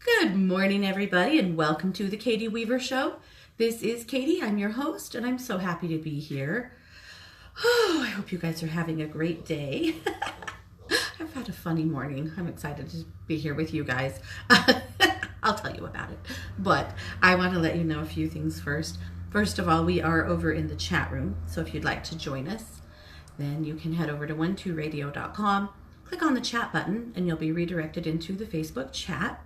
Good morning, everybody, and welcome to the Katie Weaver Show. This is Katie. I'm your host, and I'm so happy to be here. Oh, I hope you guys are having a great day. I've had a funny morning. I'm excited to be here with you guys. I'll tell you about it, but I want to let you know a few things first. First of all, we are over in the chat room, so if you'd like to join us, then you can head over to 12radio.com, click on the chat button, and you'll be redirected into the Facebook chat.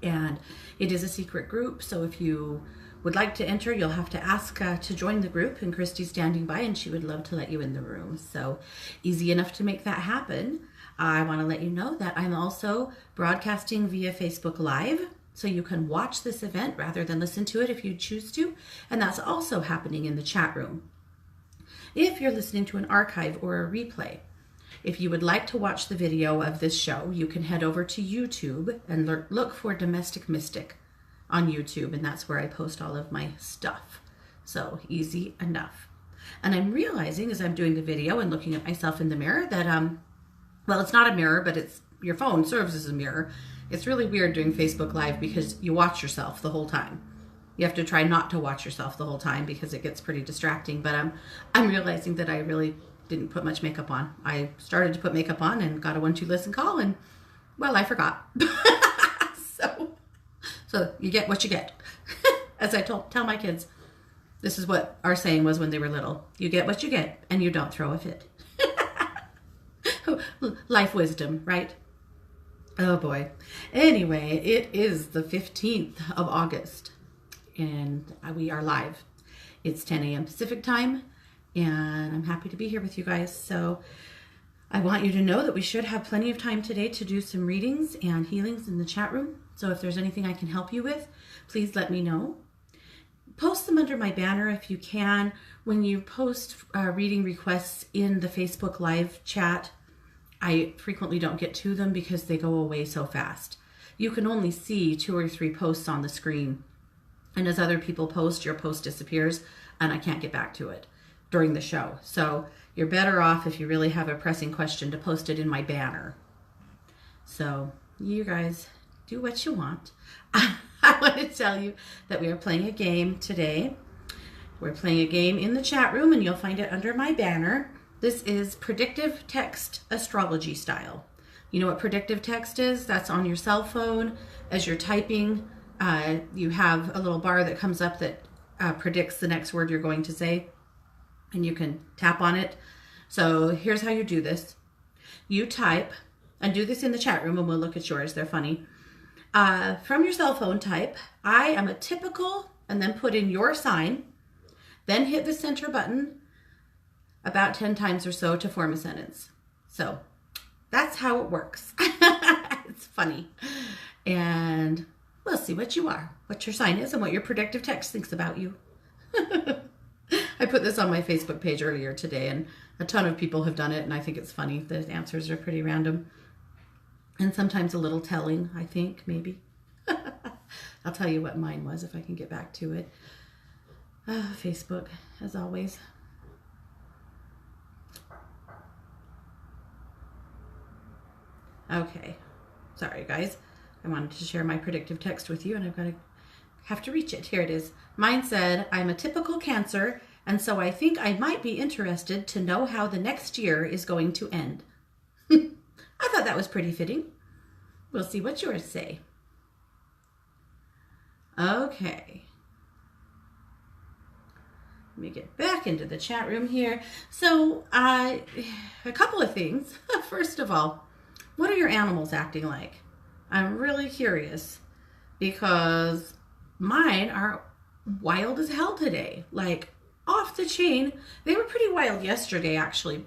And it is a secret group, so if you would like to enter, you'll have to ask to join the group, and Christy's standing by and she would love to let you in the room. So easy enough to make that happen. I want to let you know that I'm also broadcasting via Facebook Live, so you can watch this event rather than listen to it if you choose to, and that's also happening in the chat room. If you're listening to an archive or a replay, if you would like to watch the video of this show, you can head over to YouTube and look for Domestic Mystic on YouTube, and that's where I post all of my stuff. So easy enough. And I'm realizing as I'm doing the video and looking at myself in the mirror that, well, it's not a mirror, but your phone serves as a mirror. It's really weird doing Facebook Live because you watch yourself the whole time. You have to try not to watch yourself the whole time because it gets pretty distracting, but I'm realizing that I really didn't put much makeup on. I started to put makeup on and got a 1-2 listen call, and well, I forgot. so you get what you get. As I tell my kids, this is what our saying was when they were little. You get what you get, and you don't throw a fit. Life wisdom, right? Oh boy. Anyway, it is the 15th of August, and we are live. It's 10 a.m. Pacific time. And I'm happy to be here with you guys. So I want you to know that we should have plenty of time today to do some readings and healings in the chat room. So if there's anything I can help you with, please let me know. Post them under my banner if you can. When you post reading requests in the Facebook Live chat, I frequently don't get to them because they go away so fast. You can only see 2 or 3 posts on the screen. And as other people post, your post disappears and I can't get back to it during the show. So you're better off if you really have a pressing question to post it in my banner. So you guys do what you want. I want to tell you that we are playing a game today. We're playing a game in the chat room and you'll find it under my banner. This is predictive text astrology style. You know what predictive text is? That's on your cell phone. As you're typing, you have a little bar that comes up that predicts the next word you're going to say. And you can tap on it. So here's how you do this. You type, and do this in the chat room and we'll look at yours. They're funny. From your cell phone, type, I am a typical, and then put in your sign. Then hit the center button about 10 times or so to form a sentence. So that's how it works. It's funny. And we'll see what you are, what your sign is, and what your predictive text thinks about you. I put this on my Facebook page earlier today, and a ton of people have done it, and I think it's funny. The answers are pretty random and sometimes a little telling, I think, maybe. I'll tell you what mine was if I can get back to it. Facebook, as always. Okay. Sorry, guys. I wanted to share my predictive text with you, and have to reach it. Here it is. Mine said, I'm a typical Cancer, and so I think I might be interested to know how the next year is going to end. I thought that was pretty fitting. We'll see what yours say. Okay. Let me get back into the chat room here. So, a couple of things. First of all, what are your animals acting like? I'm really curious because mine are wild as hell today. Like, off the chain. They were pretty wild yesterday, actually.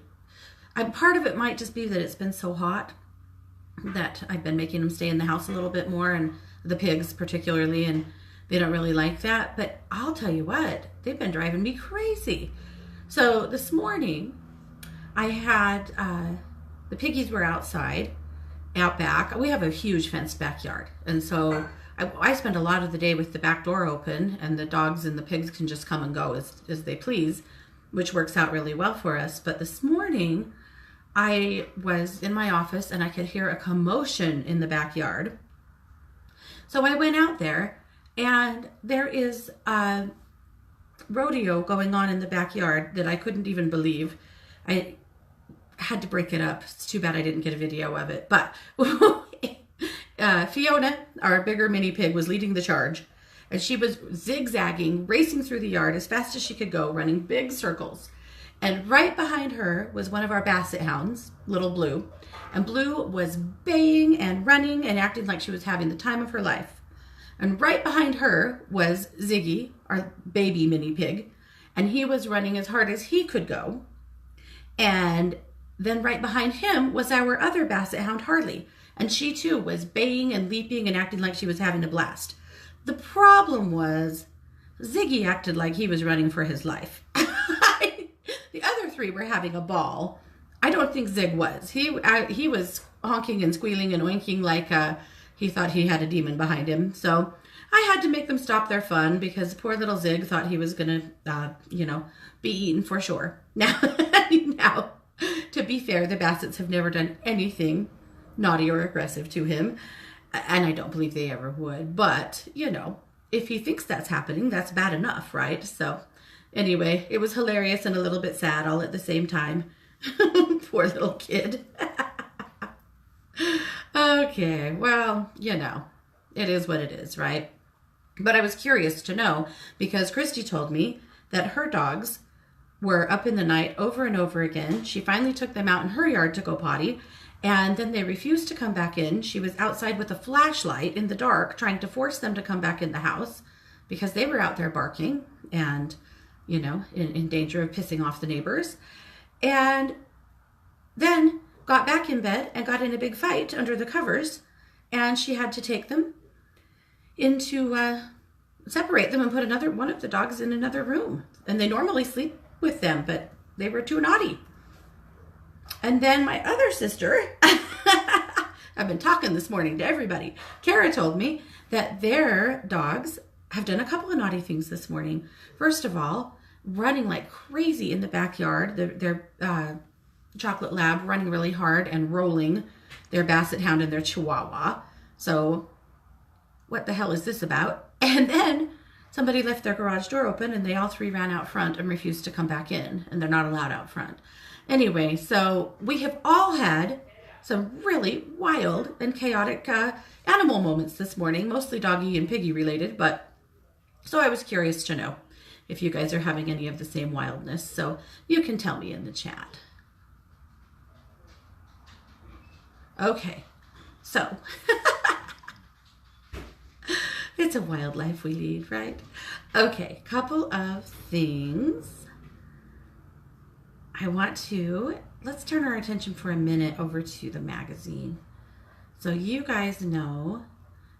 Part of it might just be that it's been so hot that I've been making them stay in the house a little bit more, and the pigs particularly, and they don't really like that. But I'll tell you what, they've been driving me crazy. So this morning, I had, the piggies were outside, out back. We have a huge fenced backyard, and so I spend a lot of the day with the back door open, and the dogs and the pigs can just come and go as they please, which works out really well for us. But this morning, I was in my office and I could hear a commotion in the backyard. So I went out there, and there is a rodeo going on in the backyard that I couldn't even believe. I had to break it up. It's too bad I didn't get a video of it. But Fiona, our bigger mini pig, was leading the charge. And she was zigzagging, racing through the yard as fast as she could go, running big circles. And right behind her was one of our basset hounds, little Blue. And Blue was baying and running and acting like she was having the time of her life. And right behind her was Ziggy, our baby mini pig. And he was running as hard as he could go. And then right behind him was our other basset hound, Harley. And she too was baying and leaping and acting like she was having a blast. The problem was Ziggy acted like he was running for his life. The other three were having a ball. I don't think Zig was. He was honking and squealing and oinking like he thought he had a demon behind him. So I had to make them stop their fun because poor little Zig thought he was going to, be eaten for sure. Now, to be fair, the Bassets have never done anything naughty or aggressive to him. And I don't believe they ever would. But, if he thinks that's happening, that's bad enough, right? So anyway, it was hilarious and a little bit sad all at the same time. Poor little kid. Okay, well, it is what it is, right? But I was curious to know because Christy told me that her dogs were up in the night over and over again. She finally took them out in her yard to go potty, and then they refused to come back in. She was outside with a flashlight in the dark trying to force them to come back in the house because they were out there barking and, in danger of pissing off the neighbors. And then got back in bed and got in a big fight under the covers, and she had to take them into separate them and put one of the dogs in another room. And they normally sleep with them, but they were too naughty. And then my other sister, I've been talking this morning to everybody. Kara told me that their dogs have done a couple of naughty things this morning. First of all, running like crazy in the backyard. Their chocolate lab running really hard and rolling their basset hound and their chihuahua. So what the hell is this about? And then somebody left their garage door open and they all three ran out front and refused to come back in, and they're not allowed out front. Anyway, so we have all had some really wild and chaotic animal moments this morning, mostly doggy and piggy related, but so I was curious to know if you guys are having any of the same wildness, so you can tell me in the chat. Okay, so it's a wild life we lead, right? Okay, couple of things. Let's turn our attention for a minute over to the magazine. So you guys know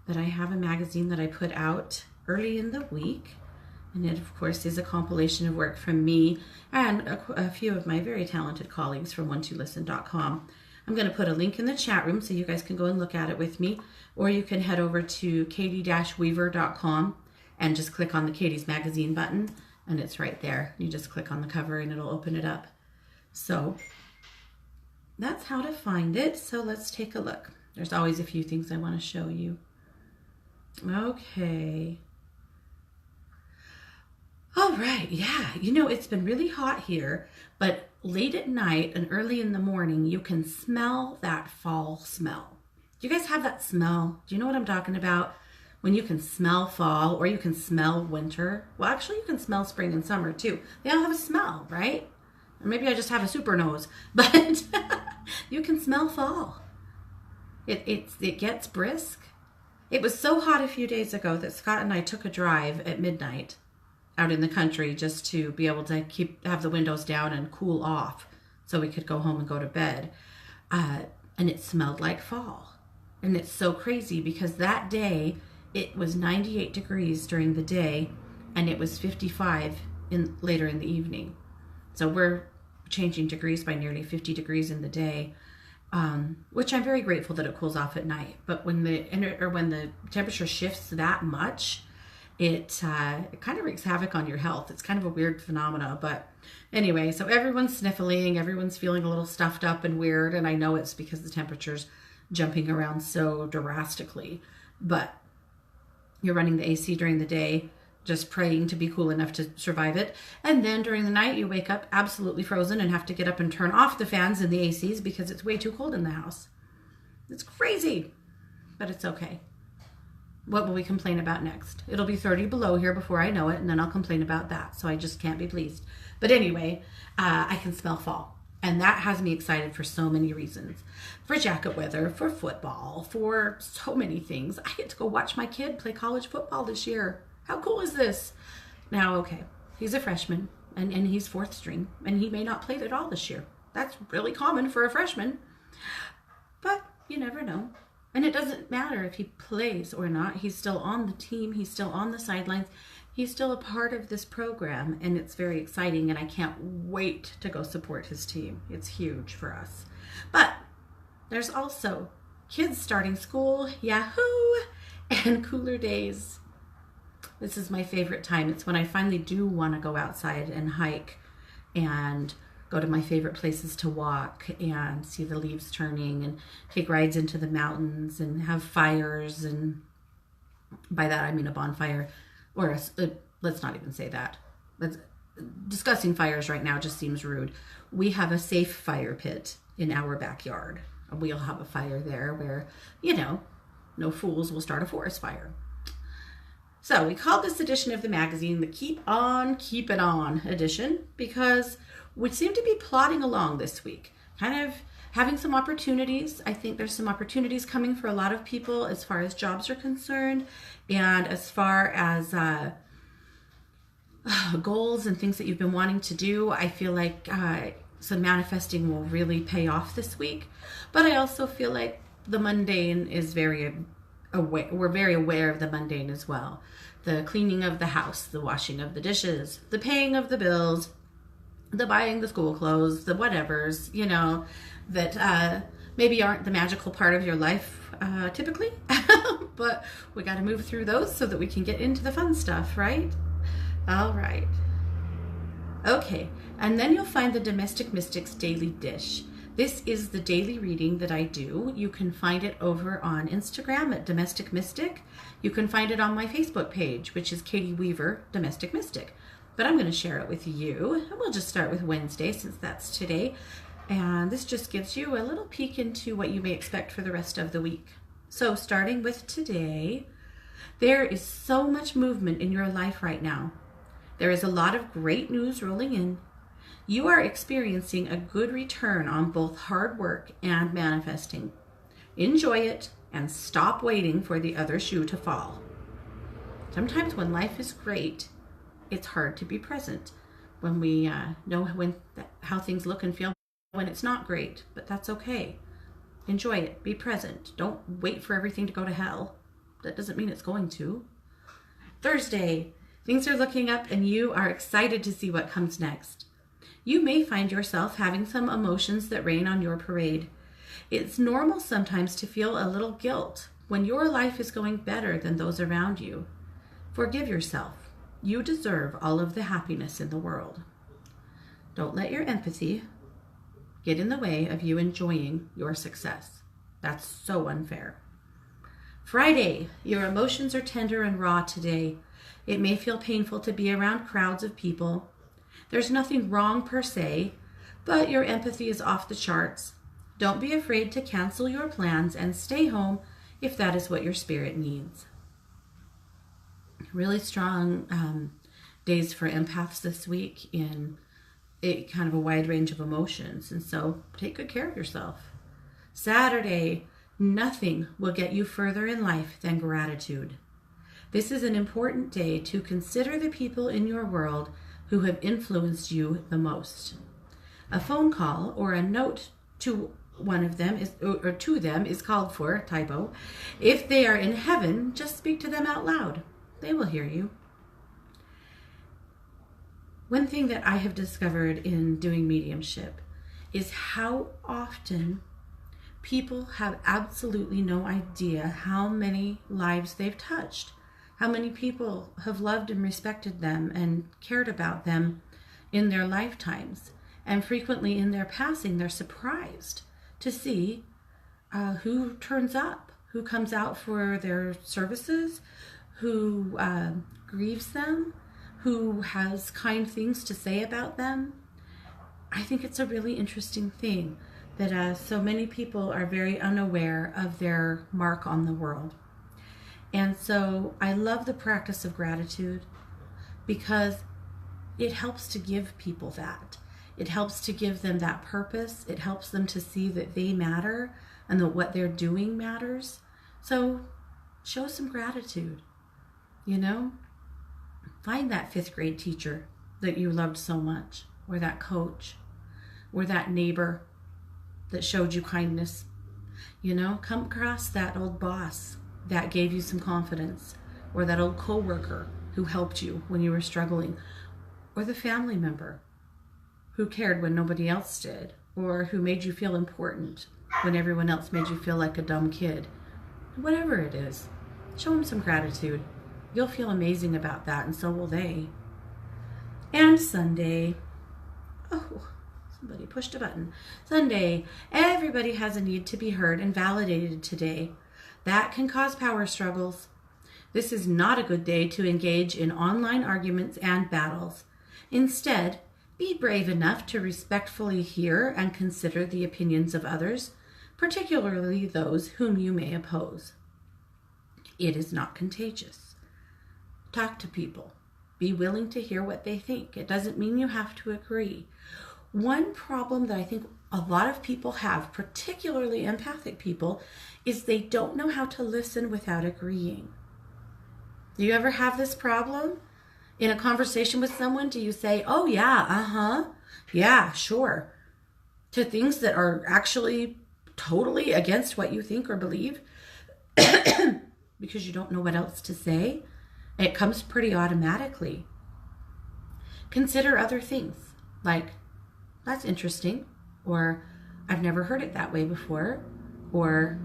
that I have a magazine that I put out early in the week. And it, of course, is a compilation of work from me and a few of my very talented colleagues from one2listen.com. I'm going to put a link in the chat room so you guys can go and look at it with me. Or you can head over to katie-weaver.com and just click on the Katie's Magazine button. And it's right there. You just click on the cover and it'll open it up. So that's how to find it. So let's take a look. There's always a few things I want to show you. Okay. All right, yeah, it's been really hot here, but late at night and early in the morning, you can smell that fall smell. Do you guys have that smell? Do you know what I'm talking about? When you can smell fall or you can smell winter. Well, actually, you can smell spring and summer too. They all have a smell, right? Or maybe I just have a super nose, but you can smell fall. It gets brisk. It was so hot a few days ago that Scott and I took a drive at midnight out in the country just to be able to have the windows down and cool off so we could go home and go to bed. And it smelled like fall. And it's so crazy because that day it was 98 degrees during the day and it was 55 later in the evening. So we're changing degrees by nearly 50 degrees in the day, which I'm very grateful that it cools off at night. But when the temperature shifts that much, it kind of wreaks havoc on your health. It's kind of a weird phenomena, but anyway, so everyone's sniffling, everyone's feeling a little stuffed up and weird, and I know it's because the temperature's jumping around so drastically, but You're running the AC during the day, just praying to be cool enough to survive it. And then during the night, you wake up absolutely frozen and have to get up and turn off the fans and the ACs because it's way too cold in the house. It's crazy, but it's okay. What will we complain about next? It'll be 30 below here before I know it, and then I'll complain about that. So I just can't be pleased. But anyway, I can smell fall. And that has me excited for so many reasons. For jacket weather, for football, for so many things. I get to go watch my kid play college football this year. How cool is this? Now, okay, he's a freshman, and he's fourth string, and he may not play at all this year. That's really common for a freshman. But you never know. And it doesn't matter if he plays or not. He's still on the team. He's still on the sidelines. He's still a part of this program, and it's very exciting, and I can't wait to go support his team. It's huge for us. But there's also kids starting school, yahoo, and cooler days. This is my favorite time. It's when I finally do want to go outside and hike and go to my favorite places to walk and see the leaves turning and take rides into the mountains and have fires. And by that, I mean a bonfire. Or let's not even say that. Discussing fires right now just seems rude. We have a safe fire pit in our backyard. We'll have a fire there where, no fools will start a forest fire. So we called this edition of the magazine the Keep On, Keep It On edition because we seem to be plodding along this week, kind of having some opportunities. I think there's some opportunities coming for a lot of people as far as jobs are concerned, and as far as goals and things that you've been wanting to do. I feel like some manifesting will really pay off this week, but I also feel like the mundane is very aware. We're very aware of the mundane as well. The cleaning of the house, the washing of the dishes, the paying of the bills, the buying the school clothes, the whatevers, that maybe aren't the magical part of your life typically, but we got to move through those so that we can get into the fun stuff, right? All right. Okay, and then you'll find the Domestic Mystics Daily Dish. This is the daily reading that I do. You can find it over on Instagram at Domestic Mystic. You can find it on my Facebook page, which is Katie Weaver, Domestic Mystic. But I'm going to share it with you. And we'll just start with Wednesday since that's today. And this just gives you a little peek into what you may expect for the rest of the week. So starting with today, there is so much movement in your life right now. There is a lot of great news rolling in. You are experiencing a good return on both hard work and manifesting. Enjoy it and stop waiting for the other shoe to fall. Sometimes when life is great, it's hard to be present when we know how things look and feel when it's not great, but that's okay. Enjoy it. Be present. Don't wait for everything to go to hell. That doesn't mean it's going to. Thursday, things are looking up and you are excited to see what comes next. You may find yourself having some emotions that rain on your parade. It's normal sometimes to feel a little guilt when your life is going better than those around you. Forgive yourself. You deserve all of the happiness in the world. Don't let your empathy get in the way of you enjoying your success. That's so unfair. Friday, your emotions are tender and raw today. It may feel painful to be around crowds of people. There's nothing wrong per se, but your empathy is off the charts. Don't be afraid to cancel your plans and stay home if that is what your spirit needs. Really strong days for empaths this week in kind of a wide range of emotions. And so take good care of yourself. Saturday, nothing will get you further in life than gratitude. This is an important day to consider the people in your world who have influenced you the most. A phone call or a note to one of them or to them is called for, typo. If they are in heaven, just speak to them out loud. They will hear you. One thing that I have discovered in doing mediumship is how often people have absolutely no idea how many lives they've touched, how many people have loved and respected them and cared about them in their lifetimes. And frequently in their passing, they're surprised to see who turns up, who comes out for their services, who grieves them, who has kind things to say about them. I think it's a really interesting thing that so many people are very unaware of their mark on the world. And so I love the practice of gratitude because it helps to give people that. It helps to give them that purpose. It helps them to see that they matter and that what they're doing matters. So show some gratitude, you know? Find that 5th grade teacher that you loved so much, or that coach, or that neighbor that showed you kindness. You know, come across that old boss that gave you some confidence, or that old coworker who helped you when you were struggling, or the family member who cared when nobody else did, or who made you feel important when everyone else made you feel like a dumb kid. Whatever it is, show them some gratitude. You'll feel amazing about that, and so will they. And Sunday, oh, somebody pushed a button. Sunday, everybody has a need to be heard and validated today. That can cause power struggles. This is not a good day to engage in online arguments and battles. Instead, be brave enough to respectfully hear and consider the opinions of others, particularly those whom you may oppose. It is not contagious. Talk to people. Be willing to hear what they think. It doesn't mean you have to agree. One problem that I think a lot of people have, particularly empathic people, is they don't know how to listen without agreeing. Do you ever have this problem? In a conversation with someone, do you say, oh yeah, yeah, sure, to things that are actually totally against what you think or believe because you don't know what else to say? It comes pretty automatically. Consider other things like, that's interesting, or I've never heard it that way before, or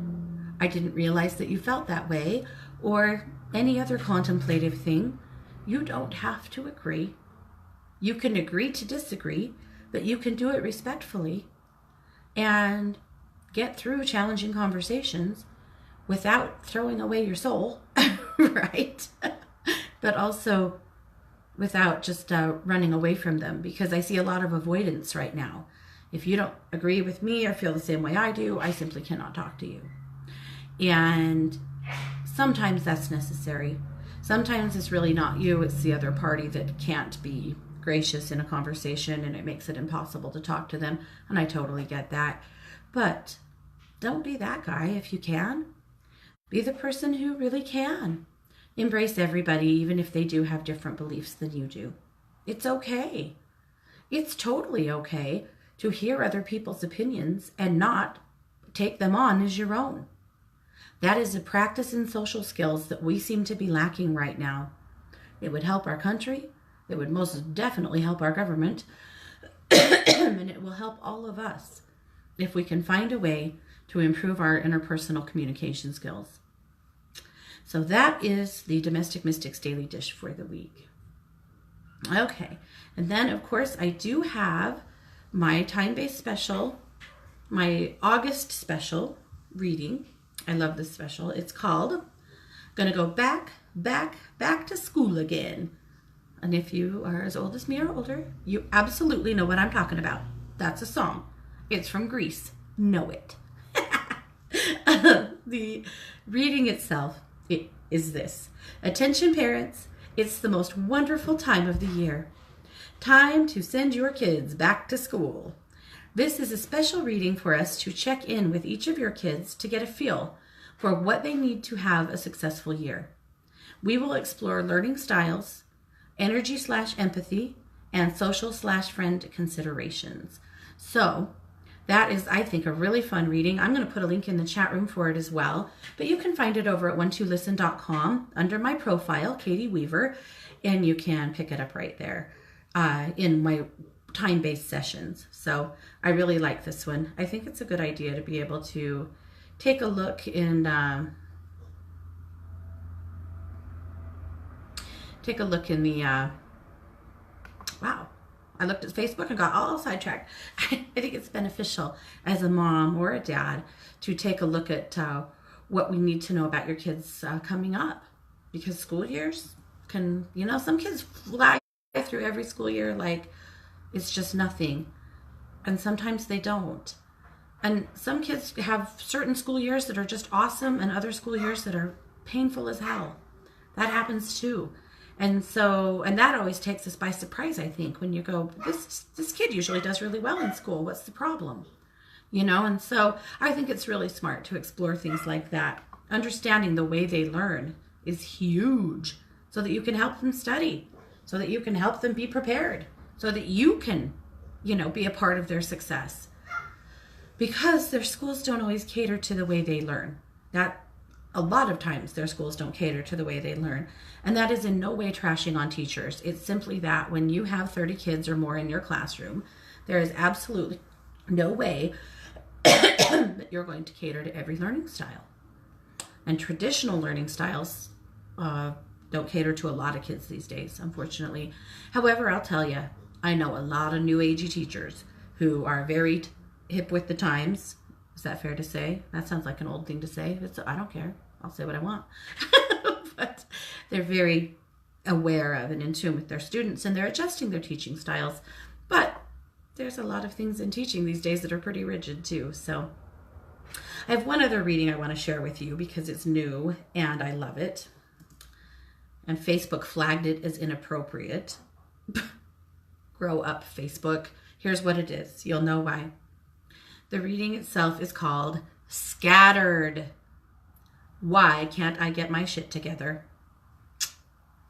I didn't realize that you felt that way, or any other contemplative thing. You don't have to agree. You can agree to disagree, but you can do it respectfully and get through challenging conversations without throwing away your soul, right? But also without just running away from them, because I see a lot of avoidance right now. If you don't agree with me or feel the same way I do, I simply cannot talk to you. And sometimes that's necessary. Sometimes it's really not you, it's the other party that can't be gracious in a conversation and it makes it impossible to talk to them. And I totally get that. But don't be that guy if you can. Be the person who really can. Embrace everybody, even if they do have different beliefs than you do. It's okay. It's totally okay to hear other people's opinions and not take them on as your own. That is a practice in social skills that we seem to be lacking right now. It would help our country. It would most definitely help our government. And it will help all of us if we can find a way to improve our interpersonal communication skills. So that is the Domestic Mystics Daily Dish for the week. Okay, and then of course I do have my time-based special, my August special reading. I love this special. It's called Gonna Go Back to School Again. And if you are as old as me or older, you absolutely know what I'm talking about. That's a song. It's from Greece. Know it. The reading itself is this. Attention parents, it's the most wonderful time of the year. Time to send your kids back to school. This is a special reading for us to check in with each of your kids to get a feel for what they need to have a successful year. We will explore learning styles, energy/empathy, and social/friend considerations. So that is, I think, a really fun reading. I'm going to put a link in the chat room for it as well, but you can find it over at one2listen.com under my profile, Katie Weaver, and you can pick it up right there in my time-based sessions. So I really like this one. I think it's a good idea to be able to take a look in the wow. I looked at Facebook and got all sidetracked. I think it's beneficial as a mom or a dad to take a look at what we need to know about your kids coming up. because school years can, some kids fly through every school year like it's just nothing. And sometimes they don't. And some kids have certain school years that are just awesome and other school years that are painful as hell. That happens too. And that always takes us by surprise, I think, when you go, this kid usually does really well in school. What's the problem? And so I think it's really smart to explore things like that. Understanding the way they learn is huge, so that you can help them study, so that you can help them be prepared, so that you can, be a part of their success. Because their schools don't always cater to the way they learn. That a lot of times their schools don't cater to the way they learn. And that is in no way trashing on teachers. It's simply that when you have 30 kids or more in your classroom, there is absolutely no way that you're going to cater to every learning style. And traditional learning styles don't cater to a lot of kids these days, unfortunately. However, I'll tell you, I know a lot of new agey teachers who are very hip with the times. Is that fair to say? That sounds like an old thing to say. I don't care. I'll say what I want. But they're very aware of and in tune with their students, and they're adjusting their teaching styles. But there's a lot of things in teaching these days that are pretty rigid too. So I have one other reading I want to share with you because it's new and I love it. And Facebook flagged it as inappropriate. Grow up, Facebook. Here's what it is. You'll know why. The reading itself is called Scattered. Why can't I get my shit together?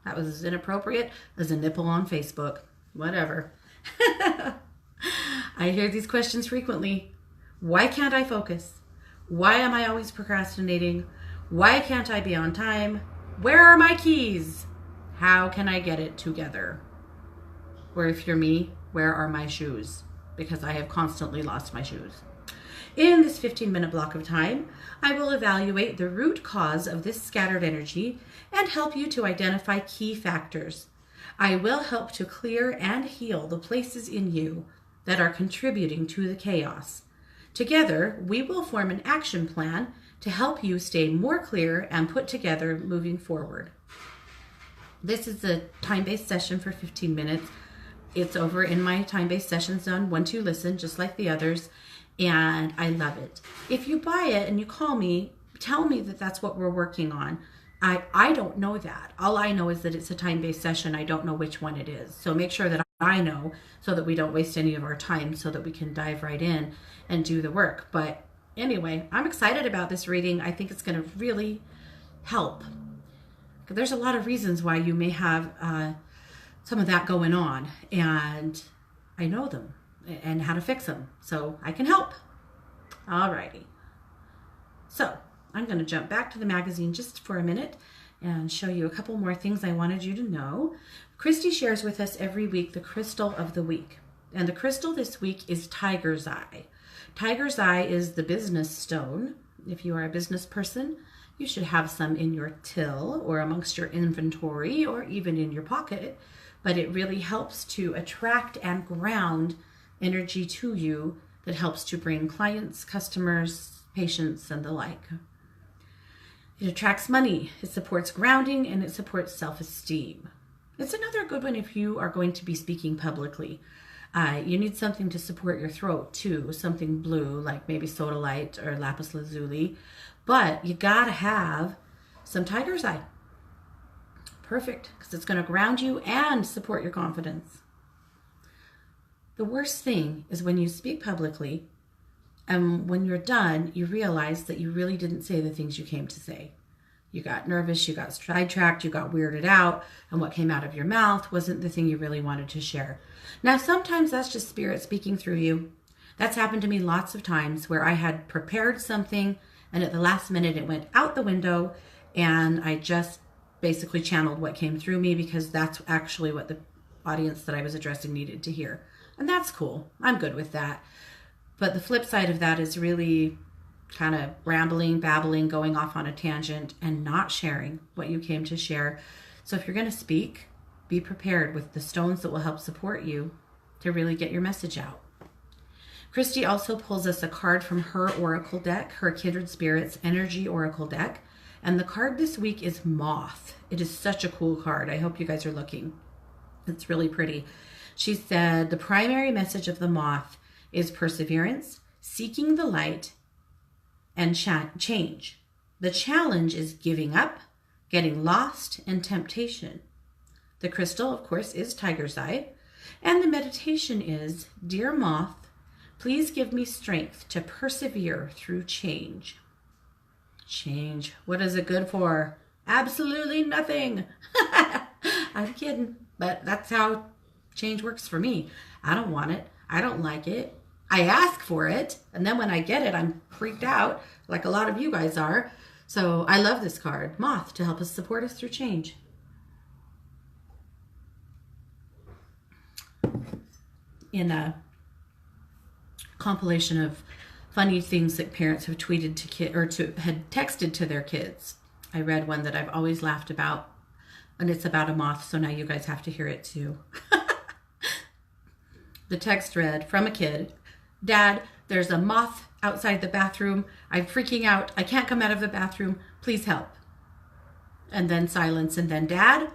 That was as inappropriate as a nipple on Facebook. Whatever. I hear these questions frequently. Why can't I focus? Why am I always procrastinating? Why can't I be on time? Where are my keys? How can I get it together? Or if you're me, where are my shoes? Because I have constantly lost my shoes. In this 15-minute block of time, I will evaluate the root cause of this scattered energy and help you to identify key factors. I will help to clear and heal the places in you that are contributing to the chaos. Together, we will form an action plan to help you stay more clear and put together moving forward. This is a time-based session for 15 minutes. It's over in my time-based session zone, 1-2 listen, just like the others, and I love it. If you buy it and you call me, tell me that that's what we're working on. I don't know that. All I know is that it's a time-based session. I don't know which one it is. So make sure that I know so that we don't waste any of our time, so that we can dive right in and do the work. But anyway, I'm excited about this reading. I think it's going to really help. There's a lot of reasons why you may have some of that going on, and I know them and how to fix them, so I can help. Alrighty. So I'm going to jump back to the magazine just for a minute and show you a couple more things I wanted you to know. Christy shares with us every week the crystal of the week. And the crystal this week is Tiger's Eye. Tiger's Eye is the business stone. If you are a business person, you should have some in your till or amongst your inventory or even in your pocket. But it really helps to attract and ground energy to you that helps to bring clients, customers, patients, and the like. It attracts money, it supports grounding, and it supports self-esteem. It's another good one if you are going to be speaking publicly. You need something to support your throat too, something blue like maybe sodalite or lapis lazuli, but you gotta have some Tiger's Eye. Perfect, because it's going to ground you and support your confidence. The worst thing is when you speak publicly and when you're done, you realize that you really didn't say the things you came to say. You got nervous, you got sidetracked, you got weirded out, and what came out of your mouth wasn't the thing you really wanted to share. Now, sometimes that's just spirit speaking through you. That's happened to me lots of times where I had prepared something and at the last minute it went out the window and I just basically channeled what came through me because that's actually what the audience that I was addressing needed to hear. And that's cool. I'm good with that. But the flip side of that is really kind of rambling, babbling, going off on a tangent and not sharing what you came to share. So if you're going to speak, be prepared with the stones that will help support you to really get your message out. Christy also pulls us a card from her oracle deck, her Kindred Spirits Energy Oracle deck. And the card this week is Moth. It is such a cool card. I hope you guys are looking. It's really pretty. She said the primary message of the moth is perseverance, seeking the light, and change. The challenge is giving up, getting lost, and temptation. The crystal, of course, is tiger's eye. And the meditation is, dear moth, please give me strength to persevere through change. Change. What is it good for? Absolutely nothing. I'm kidding, but that's how change works for me. I don't want it. I don't like it. I ask for it, and then when I get it, I'm freaked out, like a lot of you guys are. So I love this card, Moth, to help us support us through change. In a compilation of funny things that parents have tweeted to kids or had texted to their kids, I read one that I've always laughed about, and it's about a moth, so now you guys have to hear it too. The text read from a kid, Dad, there's a moth outside the bathroom. I'm freaking out. I can't come out of the bathroom. Please help. And then silence, and then Dad,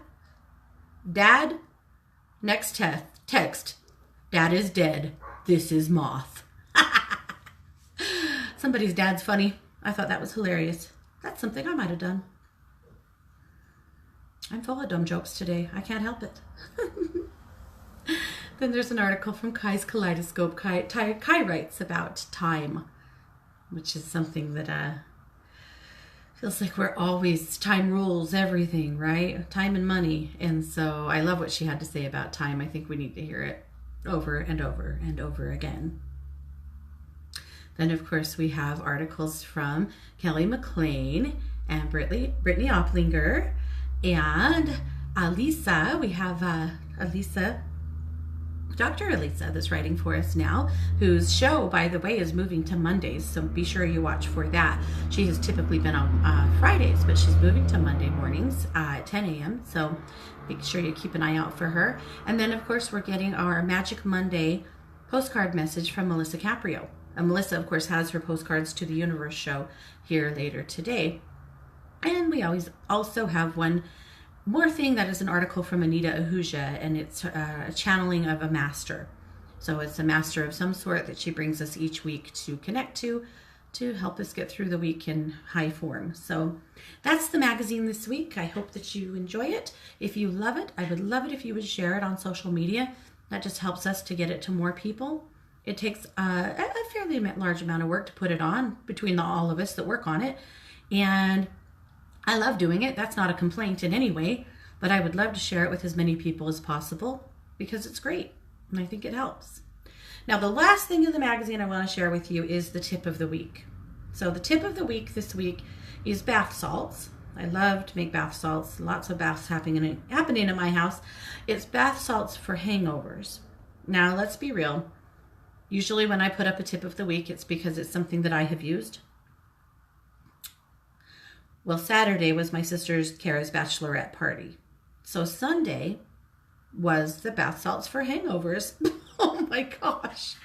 next text, Dad is dead. This is Moth. Somebody's dad's funny. I thought that was hilarious. That's something I might have done. I'm full of dumb jokes today. I can't help it. Then there's an article from Kai's Kaleidoscope. Kai writes about time, which is something that feels like we're always, time rules everything, right? Time and money. And so I love what she had to say about time. I think we need to hear it over and over and over again. Then, of course, we have articles from Kelly McLean and Brittany Opplinger and Alisa. We have Dr. Alisa that's writing for us now, whose show, by the way, is moving to Mondays, so be sure you watch for that. She has typically been on Fridays, but she's moving to Monday mornings at 10 a.m., so make sure you keep an eye out for her. And then, of course, we're getting our Magic Monday postcard message from Melissa Caprio. And Melissa, of course, has her postcards to the Universe show here later today. And we always also have one more thing that is an article from Anita Ahuja, and it's a channeling of a master. So it's a master of some sort that she brings us each week to connect to help us get through the week in high form. So that's the magazine this week. I hope that you enjoy it. If you love it, I would love it if you would share it on social media. That just helps us to get it to more people. It takes a fairly large amount of work to put it on between all of us that work on it. And I love doing it. That's not a complaint in any way, but I would love to share it with as many people as possible because it's great and I think it helps. Now, the last thing in the magazine I want to share with you is the tip of the week. So the tip of the week this week is bath salts. I love to make bath salts. Lots of baths happening in my house. It's bath salts for hangovers. Now, let's be real. Usually when I put up a tip of the week, it's because it's something that I have used. Well, Saturday was my sister's Kara's bachelorette party. So Sunday was the bath salts for hangovers. Oh my gosh.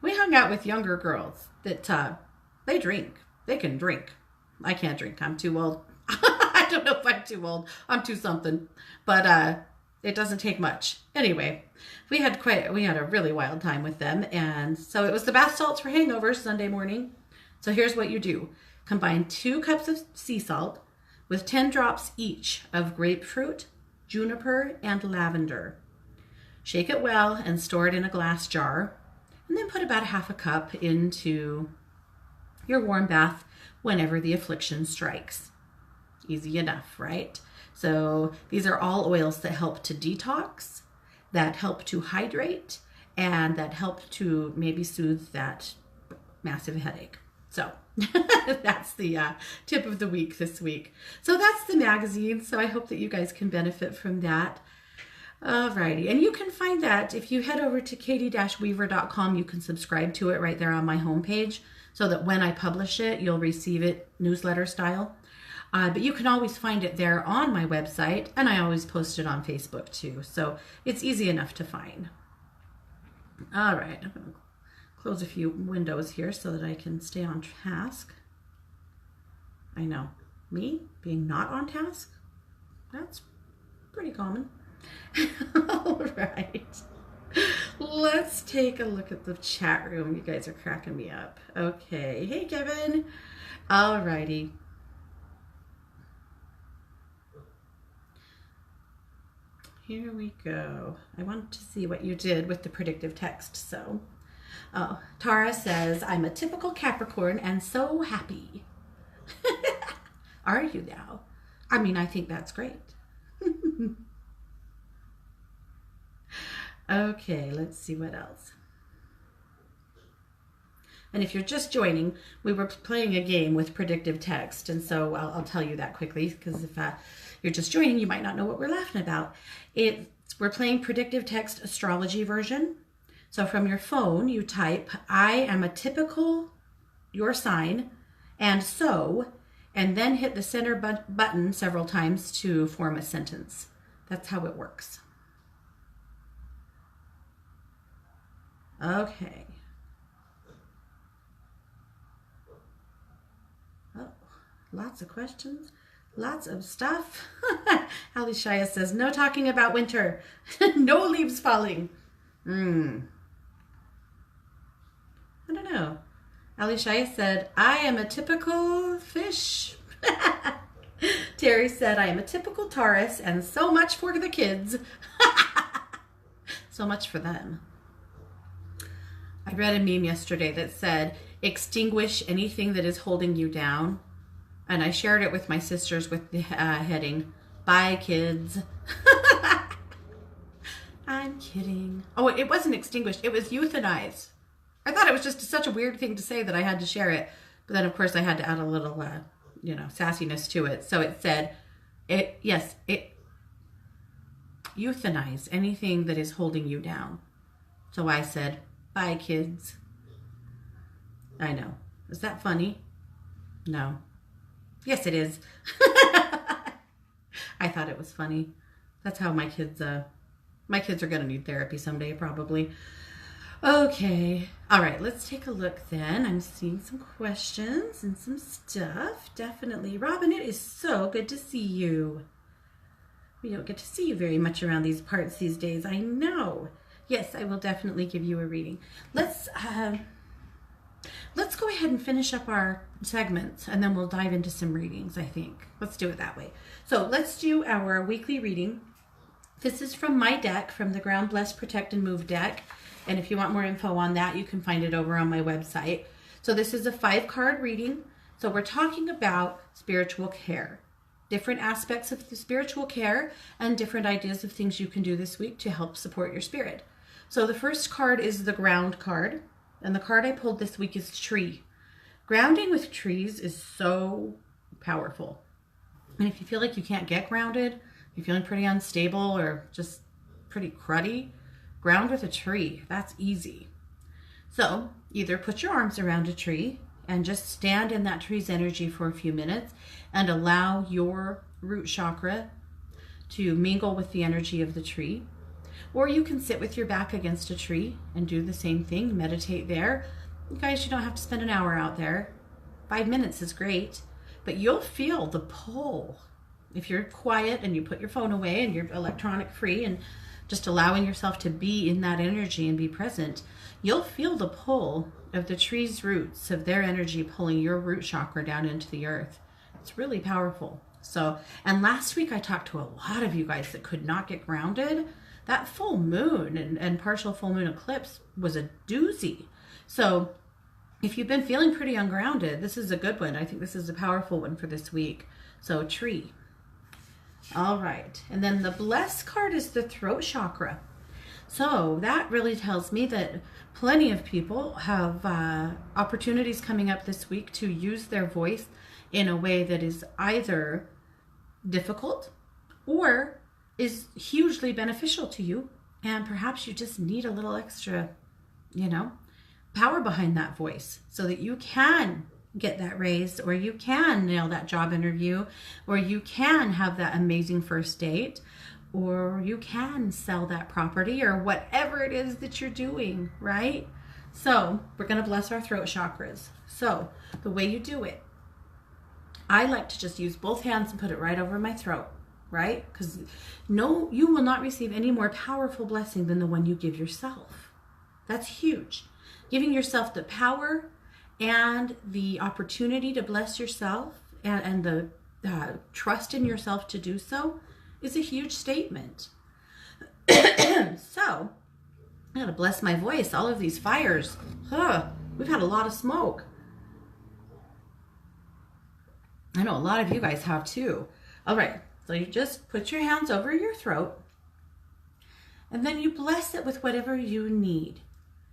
We hung out with younger girls that they drink. They can drink. I can't drink. I'm too old. I don't know if I'm too old. I'm too something. But it doesn't take much. Anyway, we had a really wild time with them. And so it was the bath salts for hangovers Sunday morning. So here's what you do. Combine 2 cups of sea salt with 10 drops each of grapefruit, juniper, and lavender. Shake it well and store it in a glass jar. And then put about ½ a cup into your warm bath whenever the affliction strikes. Easy enough, right? So these are all oils that help to detox, that help to hydrate, and that help to maybe soothe that massive headache. So that's the tip of the week this week. So that's the magazine. So I hope that you guys can benefit from that. Alrighty. And you can find that if you head over to katie-weaver.com, you can subscribe to it right there on my homepage so that when I publish it, you'll receive it newsletter style. But you can always find it there on my website, and I always post it on Facebook too. So it's easy enough to find. All right. I'm going to close a few windows here so that I can stay on task. I know. Me being not on task? That's pretty common. All right. Let's take a look at the chat room. You guys are cracking me up. Okay. Hey, Kevin. All righty. Here we go. I want to see what you did with the predictive text. So, Tara says, I'm a typical Capricorn and so happy. Are you now? I mean, I think that's great. Okay, let's see what else. And if you're just joining, we were playing a game with predictive text. And so I'll tell you that quickly, because if you're just joining, you might not know what we're laughing about. We're playing predictive text astrology version. So from your phone, you type, I am a typical, your sign, and so, and then hit the center button several times to form a sentence. That's how it works. Okay. Oh, lots of questions, lots of stuff. Ali Shaya says, no talking about winter, no leaves falling. I don't know. Ali Shaya said, I am a typical fish. Terry said, I am a typical Taurus, and so much for the kids. So much for them. I read a meme yesterday that said, extinguish anything that is holding you down. And I shared it with my sisters with the heading, bye kids. I'm kidding. Oh, it wasn't extinguished. It was euthanize. I thought it was just such a weird thing to say that I had to share it. But then, of course, I had to add a little, sassiness to it. So it said, euthanize anything that is holding you down. So I said, bye, kids. I know. Is that funny? No. Yes, it is. I thought it was funny. That's how my kids are going to need therapy someday, probably. Okay. All right, let's take a look then. I'm seeing some questions and some stuff. Definitely. Robin, it is so good to see you. We don't get to see you very much around these parts these days. I know. Yes, I will definitely give you a reading. Let's go ahead and finish up our segments, and then we'll dive into some readings, I think. Let's do it that way. So let's do our weekly reading. This is from my deck, from the Ground, Bless, Protect, and Move deck. And if you want more info on that, you can find it over on my website. So this is a 5-card reading. So we're talking about spiritual care, different aspects of the spiritual care, and different ideas of things you can do this week to help support your spirit. So the first card is the Ground card. And the card I pulled this week is Tree. Grounding with trees is so powerful. And if you feel like you can't get grounded, you're feeling pretty unstable or just pretty cruddy, ground with a tree. That's easy. So either put your arms around a tree and just stand in that tree's energy for a few minutes and allow your root chakra to mingle with the energy of the tree. Or you can sit with your back against a tree and do the same thing, meditate there. You guys, you don't have to spend an hour out there. 5 minutes is great, but you'll feel the pull. If you're quiet and you put your phone away and you're electronic free and just allowing yourself to be in that energy and be present, you'll feel the pull of the tree's roots, of their energy pulling your root chakra down into the earth. It's really powerful. So, and last week I talked to a lot of you guys that could not get grounded. That full moon and partial full moon eclipse was a doozy. So if you've been feeling pretty ungrounded, this is a good one. I think this is a powerful one for this week. So Tree. All right. And then the Bless card is the throat chakra. So that really tells me that plenty of people have opportunities coming up this week to use their voice in a way that is either difficult or is hugely beneficial to you, and perhaps you just need a little extra, power behind that voice so that you can get that raise, or you can nail that job interview, or you can have that amazing first date, or you can sell that property, or whatever it is that you're doing, right? So we're going to bless our throat chakras. So the way you do it, I like to just use both hands and put it right over my throat, right? Because no, you will not receive any more powerful blessing than the one you give yourself. That's huge. Giving yourself the power and the opportunity to bless yourself and the trust in yourself to do so is a huge statement. So, I gotta bless my voice. All of these fires, we've had a lot of smoke. I know a lot of you guys have too. All right, so you just put your hands over your throat and then you bless it with whatever you need.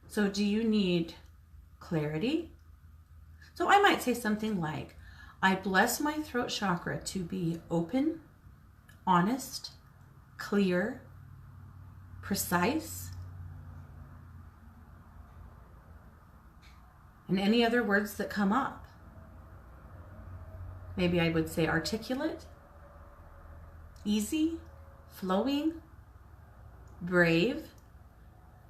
So do you need clarity? So I might say something like, I bless my throat chakra to be open, honest, clear, precise, and any other words that come up. Maybe I would say articulate, easy, flowing, brave,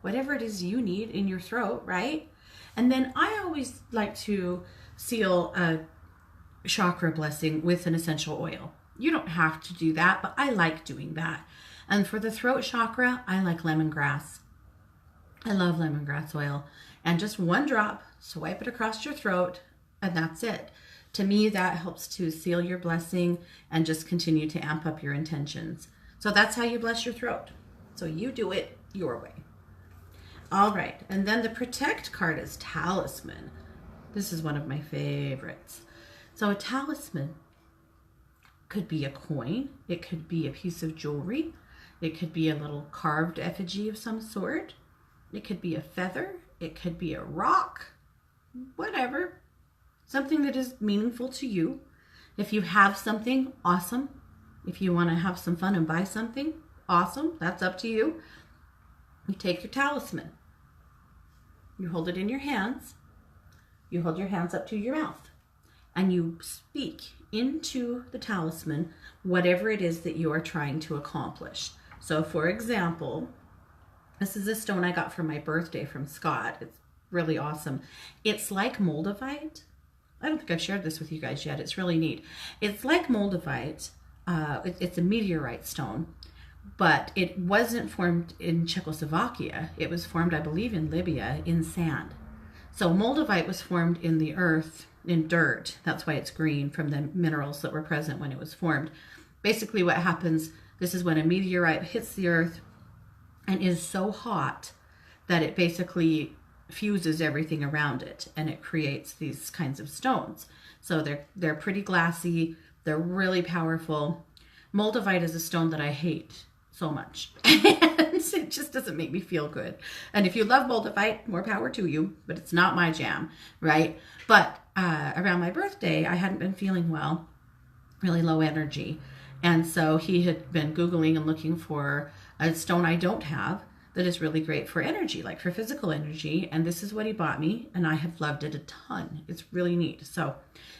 whatever it is you need in your throat, right? And then I always like to seal a chakra blessing with an essential oil. You don't have to do that, but I like doing that. And for the throat chakra, I like lemongrass. I love lemongrass oil. And just one drop, swipe it across your throat, and that's it. To me, that helps to seal your blessing and just continue to amp up your intentions. So that's how you bless your throat. So you do it your way. All right, and then the protect card is talisman. This is one of my favorites. So a talisman could be a coin, it could be a piece of jewelry, it could be a little carved effigy of some sort, it could be a feather, it could be a rock, whatever. Something that is meaningful to you. If you have something, awesome. If you want to have some fun and buy something, awesome. That's up to you. You take your talisman. You hold it in your hands. You hold your hands up to your mouth. And you speak into the talisman whatever it is that you are trying to accomplish. So for example, this is a stone I got for my birthday from Scott. It's really awesome. It's like moldavite. I don't think I've shared this with you guys yet. It's really neat. It's like moldavite. It's a meteorite stone, but it wasn't formed in Czechoslovakia. It was formed, I believe, in Libya in sand. So moldavite was formed in the earth, in dirt. That's why it's green, from the minerals that were present when it was formed. Basically what happens, this is when a meteorite hits the earth and is so hot that it basically fuses everything around it, and it creates these kinds of stones. So they're pretty glassy, they're really powerful. Moldavite is a stone that I hate so much. And it just doesn't make me feel good. And if you love moldavite, more power to you, but it's not my jam, right? But around my birthday, I hadn't been feeling well, really low energy. And so he had been Googling and looking for a stone I don't have that is really great for energy, like for physical energy. And this is what he bought me, and I have loved it a ton. It's really neat. So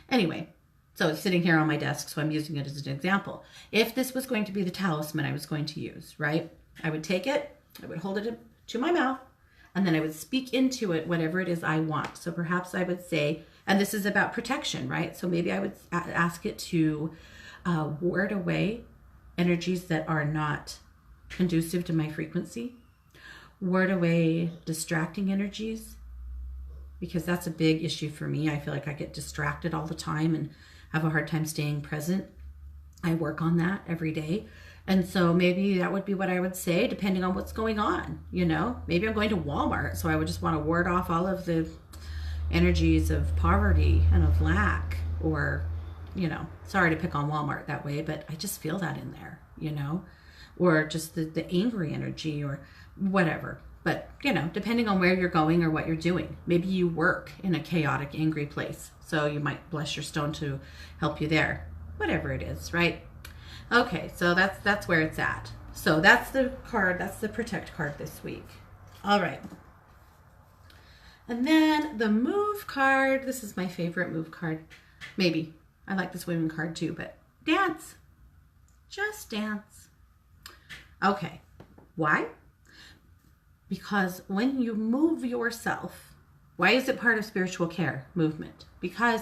anyway, so it's sitting here on my desk, so I'm using it as an example. If this was going to be the talisman I was going to use, right? I would take it, I would hold it to my mouth, and then I would speak into it whatever it is I want. So perhaps I would say, and this is about protection, right? So maybe I would ask it to ward away energies that are not conducive to my frequency. Ward away distracting energies, because that's a big issue for me. I feel like I get distracted all the time and have a hard time staying present. I work on that every day. And so maybe that would be what I would say, depending on what's going on, you know. Maybe I'm going to Walmart, so I would just want to ward off all of the energies of poverty and of lack, or, you know, sorry to pick on Walmart that way, but I just feel that in there, you know, or just the angry energy or whatever. But, you know, depending on where you're going or what you're doing. Maybe you work in a chaotic, angry place, so you might bless your stone to help you there. Whatever it is, right? Okay, so that's where it's at. So that's the card, that's the protect card this week. All right. And then the move card, this is my favorite move card. Maybe. I like this women card too, but dance. Just dance. Okay. Why? Because when you move yourself, why is it part of spiritual care movement? Because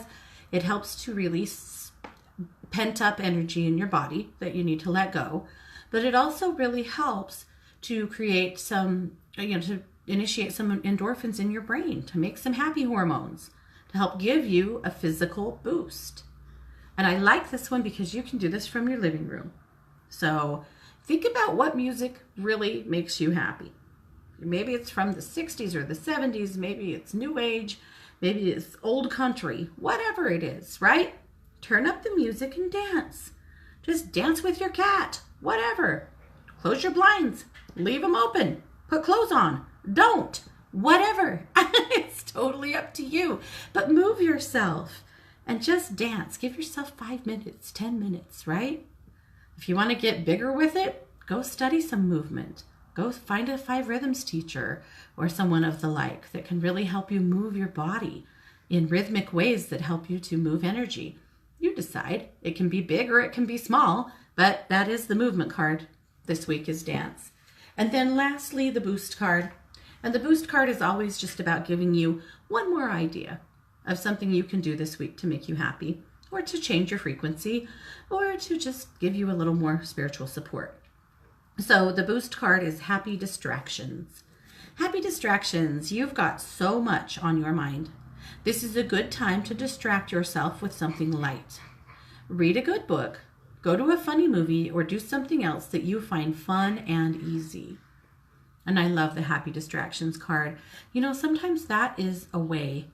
it helps to release pent up energy in your body that you need to let go. But it also really helps to create some, to initiate some endorphins in your brain, to make some happy hormones, to help give you a physical boost. And I like this one because you can do this from your living room. So think about what music really makes you happy. Maybe it's from the 60s or the 70s. Maybe it's new age. Maybe it's old country. Whatever it is, right? Turn up the music and dance. Just dance with your cat. Whatever. Close your blinds. Leave them open. Put clothes on. Don't. Whatever. It's totally up to you. But move yourself and just dance. Give yourself 5 minutes, 10 minutes, right? If you want to get bigger with it, go study some movement. Go find a 5 rhythms teacher or someone of the like that can really help you move your body in rhythmic ways that help you to move energy. You decide. It can be big or it can be small, but that is the movement card this week, is dance. And then lastly, the boost card. And the boost card is always just about giving you one more idea of something you can do this week to make you happy, or to change your frequency, or to just give you a little more spiritual support. So the boost card is happy distractions. Happy distractions. You've got so much on your mind. This is a good time to distract yourself with something light. Read a good book, go to a funny movie, or do something else that you find fun and easy. And I love the happy distractions card. Sometimes that is a way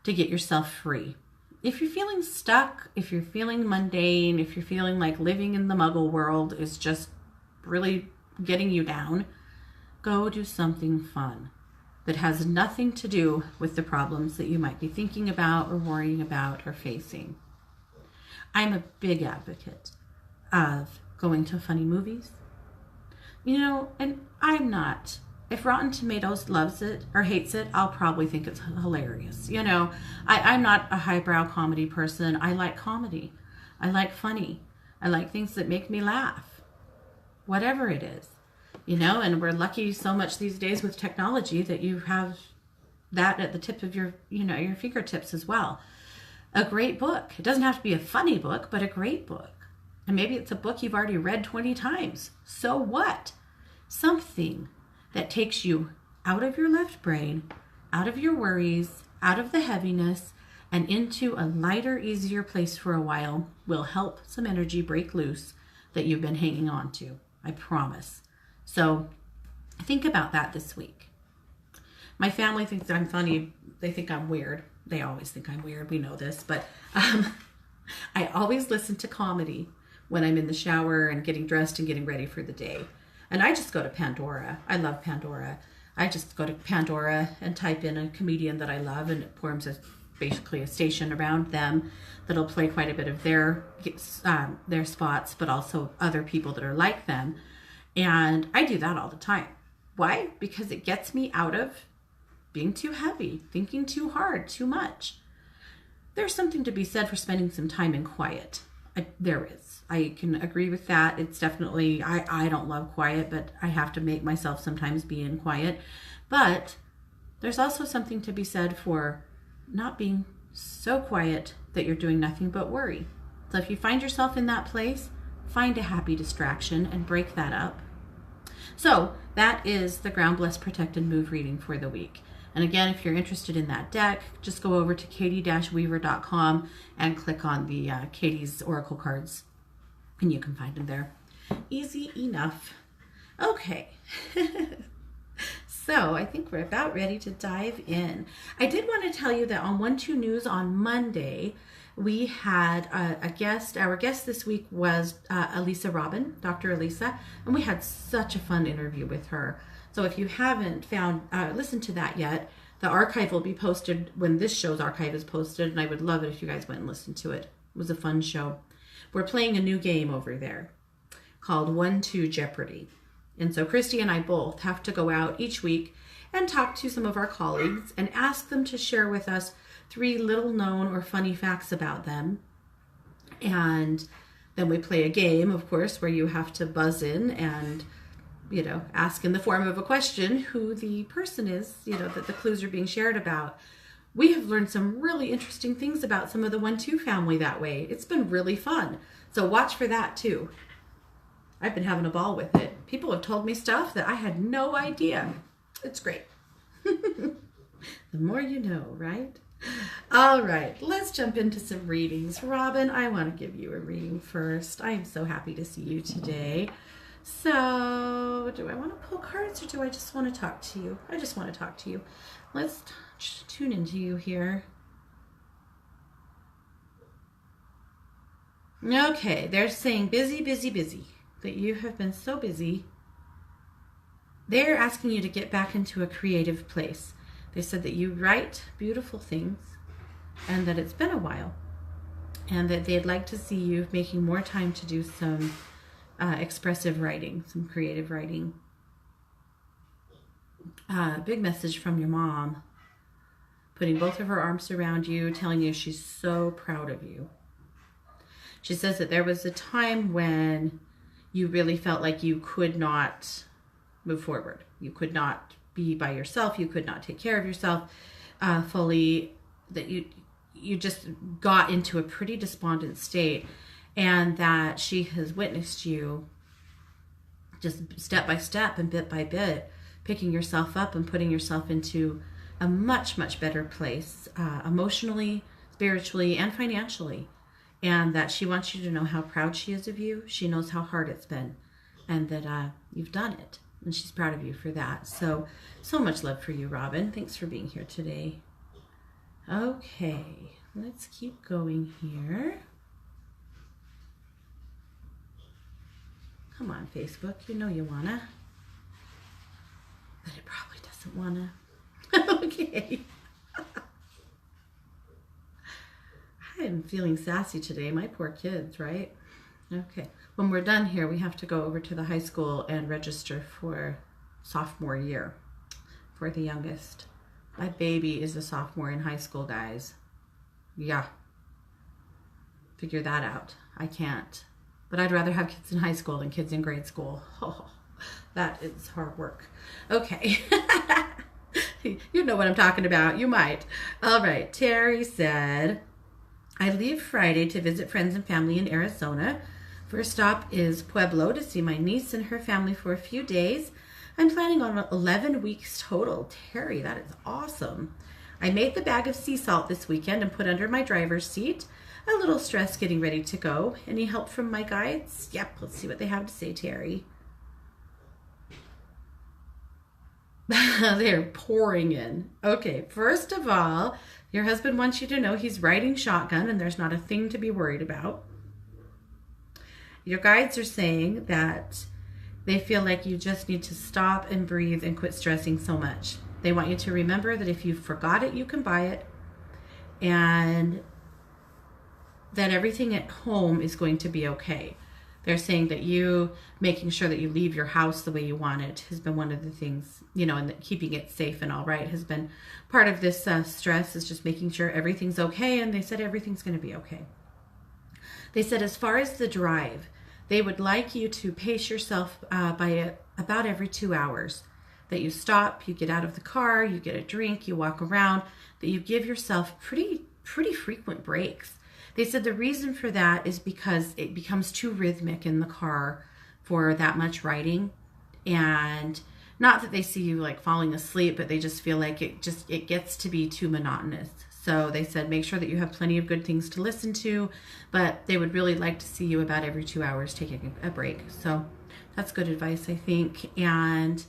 to get yourself free. If you're feeling stuck, if you're feeling mundane, if you're feeling like living in the muggle world is just really getting you down, go do something fun that has nothing to do with the problems that you might be thinking about or worrying about or facing. I'm a big advocate of going to funny movies. And I'm not. If Rotten Tomatoes loves it or hates it, I'll probably think it's hilarious. I'm not a highbrow comedy person. I like comedy. I like funny. I like things that make me laugh. Whatever it is, and we're lucky so much these days with technology that you have that at the tip of your fingertips as well. A great book. It doesn't have to be a funny book, but a great book. And maybe it's a book you've already read 20 times. So what? Something that takes you out of your left brain, out of your worries, out of the heaviness, and into a lighter, easier place for a while will help some energy break loose that you've been hanging on to. I promise. So think about that this week. My family thinks I'm funny. They think I'm weird. They always think I'm weird. We know this. But I always listen to comedy when I'm in the shower and getting dressed and getting ready for the day. And I just go to Pandora. I love Pandora. I just go to Pandora and type in a comedian that I love, and it forms basically a station around them that'll play quite a bit of their spots, but also other people that are like them. And I do that all the time. Why? Because it gets me out of being too heavy, thinking too hard, too much. There's something to be said for spending some time in quiet. There is. I can agree with that. It's definitely, I don't love quiet, but I have to make myself sometimes be in quiet. But there's also something to be said for not being so quiet that you're doing nothing but worry. So if you find yourself in that place, find a happy distraction and break that up. So that is the Ground Blessed Protected Move reading for the week. And again, if you're interested in that deck, just go over to katie-weaver.com and click on the Katie's Oracle cards, and you can find them there. Easy enough. Okay. So I think we're about ready to dive in. I did want to tell you that on 1-2 News on Monday, we had a guest. Our guest this week was Elisa Robin, Dr. Elisa, and we had such a fun interview with her. So if you haven't listened to that yet, the archive will be posted when this show's archive is posted, and I would love it if you guys went and listened to it. It was a fun show. We're playing a new game over there called 1-2 Jeopardy. And so Christy and I both have to go out each week and talk to some of our colleagues and ask them to share with us 3 little known or funny facts about them. And then we play a game, of course, where you have to buzz in and, ask in the form of a question who the person is, that the clues are being shared about. we have learned some really interesting things about some of the 1-2 family that way. It's been really fun. So watch for that too. I've been having a ball with it. People have told me stuff that I had no idea. It's great. The more you know, right? All right, let's jump into some readings. Robin, I want to give you a reading first. I am so happy to see you today. So, do I want to pull cards or do I just want to talk to you? I just want to talk to you. Let's tune into you here. Okay, they're saying busy, busy, busy. That you have been so busy. They're asking you to get back into a creative place. They said that you write beautiful things and that it's been a while and that they'd like to see you making more time to do some expressive writing, some creative writing. Big message from your mom, putting both of her arms around you, telling you she's so proud of you. She says that there was a time when you really felt like you could not move forward. You could not be by yourself. You could not take care of yourself fully, that you just got into a pretty despondent state, and that she has witnessed you just step by step and bit by bit picking yourself up and putting yourself into a much, much better place emotionally, spiritually, and financially. And that she wants you to know how proud she is of you. She knows how hard it's been and that you've done it. And she's proud of you for that. So much love for you, Robin. Thanks for being here today. Okay, let's keep going here. Come on, Facebook. You know you wanna. But it probably doesn't wanna. Okay. I'm feeling sassy today. My poor kids, right? Okay. When we're done here, we have to go over to the high school and register for sophomore year for the youngest. My baby is a sophomore in high school, guys. Yeah. Figure that out. I can't. But I'd rather have kids in high school than kids in grade school. Oh, that is hard work. Okay. You know what I'm talking about. You might. All right. Terry said, I leave Friday to visit friends and family in Arizona. First stop is Pueblo to see my niece and her family for a few days. I'm planning on 11 weeks total. Terry, that is awesome. I made the bag of sea salt this weekend and put under my driver's seat. A little stressed getting ready to go. Any help from my guides? Yep, let's see what they have to say, Terry. They're pouring in. Okay, first of all, your husband wants you to know he's riding shotgun and there's not a thing to be worried about. Your guides are saying that they feel like you just need to stop and breathe and quit stressing so much. They want you to remember that if you forgot it, you can buy it, and that everything at home is going to be okay. They're saying that you making sure that you leave your house the way you want it has been one of the things, and that keeping it safe and all right has been part of this stress, is just making sure everything's okay. And they said everything's going to be okay. They said as far as the drive, they would like you to pace yourself by about every 2 hours. That you stop, you get out of the car, you get a drink, you walk around, that you give yourself pretty frequent breaks. They said the reason for that is because it becomes too rhythmic in the car for that much riding. And not that they see you like falling asleep, but they just feel like it gets to be too monotonous. So they said make sure that you have plenty of good things to listen to, but they would really like to see you about every 2 hours taking a break. So that's good advice, I think. And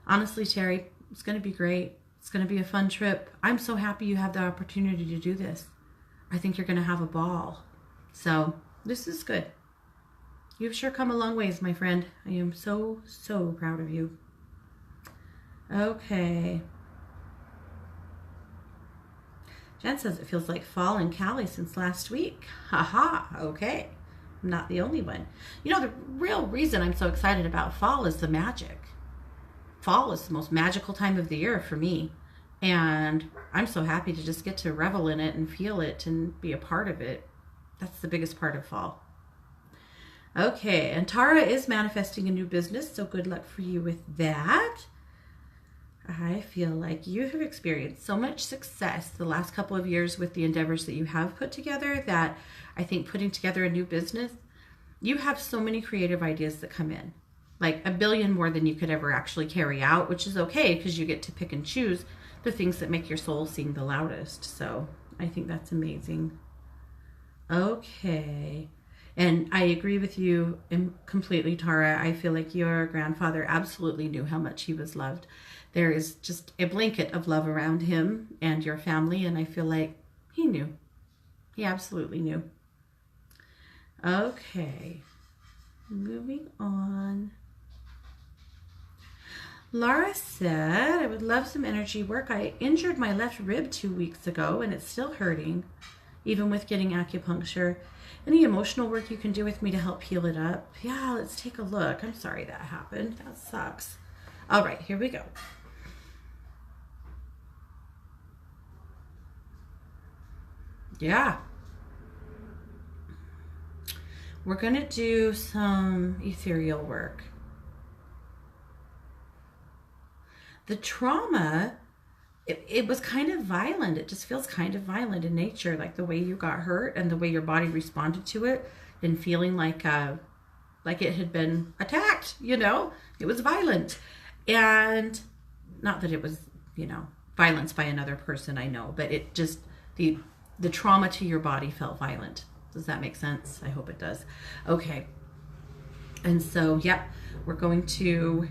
honestly, Terry, it's going to be great. It's going to be a fun trip. I'm so happy you have the opportunity to do this. I think you're going to have a ball. So this is good. You've sure come a long ways, my friend. I am so proud of you. Okay. Jen says it feels like fall in Cali since last week. Haha, okay. I'm not the only one. The real reason I'm so excited about fall is the magic. Fall is the most magical time of the year for me. And I'm so happy to just get to revel in it and feel it and be a part of it. That's the biggest part of fall. Okay, and Tara is manifesting a new business, so good luck for you with that. I feel like you have experienced so much success the last couple of years with the endeavors that you have put together that I think putting together a new business, you have so many creative ideas that come in, like a billion more than you could ever actually carry out, which is okay because you get to pick and choose the things that make your soul sing the loudest. So I think that's amazing. Okay. And I agree with you completely, Tara. I feel like your grandfather absolutely knew how much he was loved. There is just a blanket of love around him and your family, and I feel like he knew. He absolutely knew. Okay. Moving on. Laura said, I would love some energy work. I injured my left rib 2 weeks ago, and it's still hurting, even with getting acupuncture. Any emotional work you can do with me to help heal it up? Yeah, let's take a look. I'm sorry that happened. That sucks. All right, here we go. Yeah. We're going to do some ethereal work. The trauma, it was kind of violent. It just feels kind of violent in nature, like the way you got hurt and the way your body responded to it and feeling like it had been attacked, you know? It was violent. And not that it was, you know, violence by another person, I know, but it just, the trauma to your body felt violent. Does that make sense? I hope it does. Okay. And so, yep, we're going to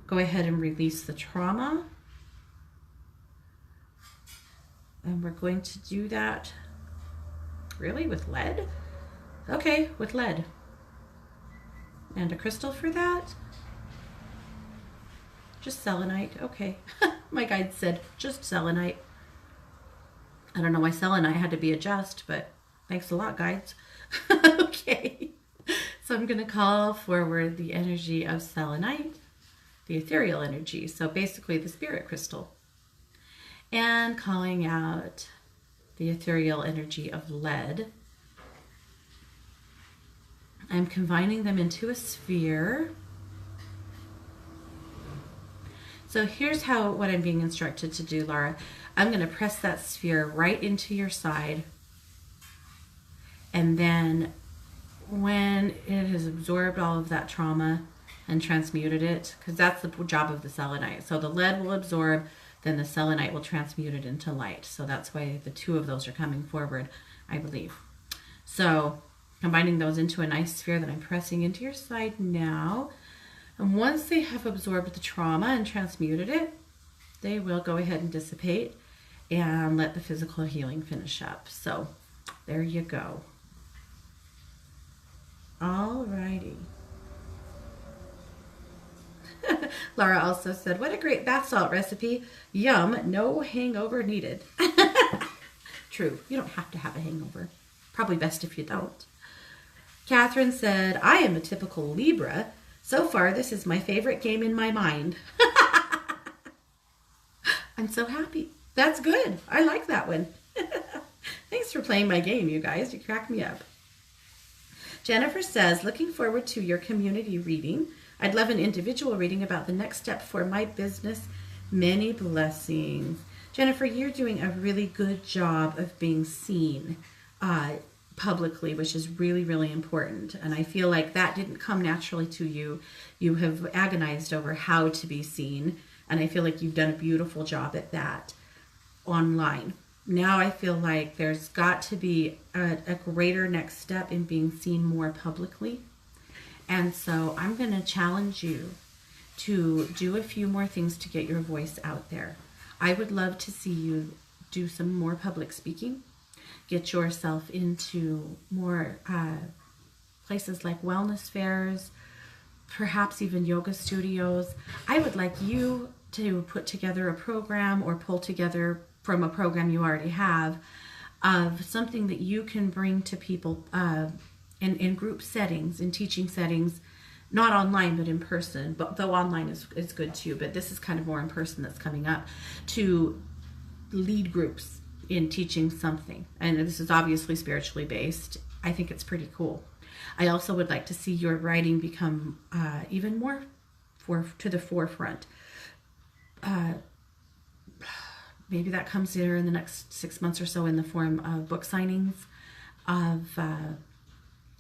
go ahead and release the trauma. And we're going to do that, really, with lead? Okay, with lead. And a crystal for that? Just selenite, okay. My guide said just selenite. I don't know why selenite had to be a just, but thanks a lot, guides. Okay, so I'm going to call forward the energy of selenite, the ethereal energy, so basically the spirit crystal, and calling out the ethereal energy of lead. I'm combining them into a sphere. So here's what I'm being instructed to do, Laura. I'm going to press that sphere right into your side, and then when it has absorbed all of that trauma and transmuted it, because that's the job of the selenite. So the lead will absorb, then the selenite will transmute it into light. So that's why the two of those are coming forward, I believe. So combining those into a nice sphere that I'm pressing into your side now. And once they have absorbed the trauma and transmuted it, they will go ahead and dissipate and let the physical healing finish up. So there you go. All righty. Laura also said, what a great bath salt recipe. Yum, no hangover needed. True, you don't have to have a hangover. Probably best if you don't. Catherine said, I am a typical Libra. So far, this is my favorite game in my mind. I'm so happy. That's good. I like that one. Thanks for playing my game, you guys. You crack me up. Jennifer says, looking forward to your community reading. I'd love an individual reading about the next step for my business. Many blessings. Jennifer, you're doing a really good job of being seen publicly, which is really, really important. And I feel like that didn't come naturally to you. You have agonized over how to be seen. And I feel like you've done a beautiful job at that online. Now I feel like there's got to be a greater next step in being seen more publicly. And so I'm going to challenge you to do a few more things to get your voice out there. I would love to see you do some more public speaking, get yourself into more places like wellness fairs, perhaps even yoga studios. I would like you to put together a program or pull together from a program you already have of something that you can bring to people in group settings, in teaching settings, not online, but in person. But though online is good too, but this is kind of more in person that's coming up, to lead groups in teaching something. And this is obviously spiritually based. I think it's pretty cool. I also would like to see your writing become even more to the forefront. maybe that comes here in the next 6 months or so in the form of book signings, of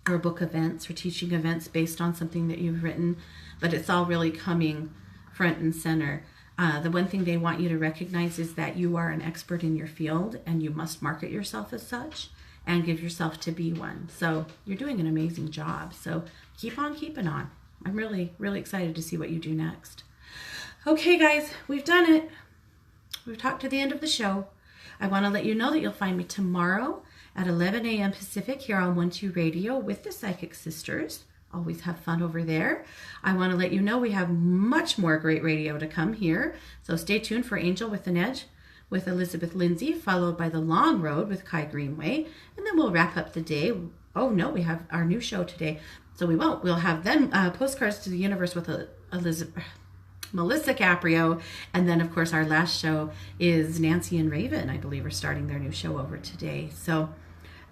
or book events or teaching events based on something that you've written. But it's all really coming front and center. The one thing they want you to recognize is that you are an expert in your field, and you must market yourself as such and give yourself to be one. So you're doing an amazing job. So keep on keeping on. I'm really, really excited to see what you do next. Okay, guys, we've done it. We've talked to the end of the show. I want to let you know that you'll find me tomorrow at 11 a.m. Pacific here on 1-2 Radio with the Psychic Sisters. Always have fun over there. I want to let you know we have much more great radio to come here. So stay tuned for Angel with an Edge with Elizabeth Lindsay, followed by The Long Road with Kai Greenway. And then we'll wrap up the day. Oh no, we have our new show today. So we won't. We'll have then Postcards to the Universe with Melissa Caprio. And then, of course, our last show is Nancy and Raven, I believe, are starting their new show over today. So,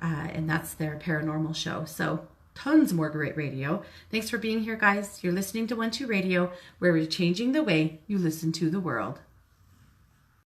and that's their paranormal show. So tons more great radio. Thanks for being here, guys. You're listening to 1-2 Radio, where we're changing the way you listen to the world.